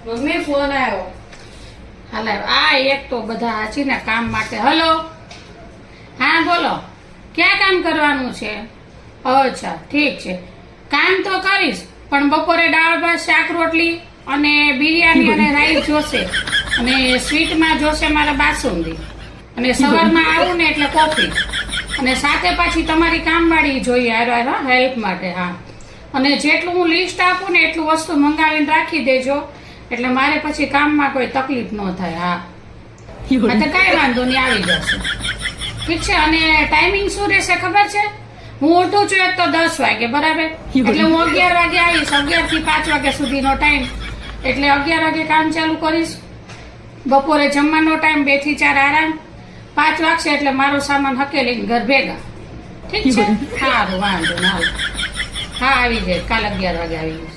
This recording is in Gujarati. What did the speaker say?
મમ્મી ફોન આવ્યો. હાલે આ એક તો બધા હાચી ને કામ માટે. હલો, હા બોલો, ક્યાં કામ કરવાનું છે? અચ્છા ઠીક છે, કામ તો કરીશ, પણ બપોરે દાળ ભાત શાક રોટલી અને બિરયાની અને રાઈસ જોશે, અને સ્વીટમાં જોશે મારે બાસુંદી, અને સવારમાં આવું ને એટલે કોફી, અને સાથે પાછી તમારી કામવાળી જોઈએ હેલ્પ માટે. હા, અને જેટલું હું લિસ્ટ આપું ને એટલું વસ્તુ મંગાવીને રાખી દેજો, એટલે મારે પછી કામમાં કોઈ તકલીફ ન થાય. હા, તો કઈ વાંધો નહીં, આવી જશે. ઠીક છે. અને ટાઈમિંગ શું રહેશે ખબર છે? હું ઉઠું છું એક તો 10 વાગે, બરાબર? એટલે હું 11 વાગે આવીશ. 11 થી 5 વાગ્યા સુધીનો ટાઈમ, એટલે 11 વાગે કામ ચાલુ કરીશ. બપોરે જમવાનો ટાઈમ 2 થી 4 આરામ, 5 વાગશે એટલે મારો સામાન હકેલીને ઘર ભેગા. ઠીક છે? સારું, વાંધો ના. હા, આવી જાય કાલ 11 વાગે આવી જાય.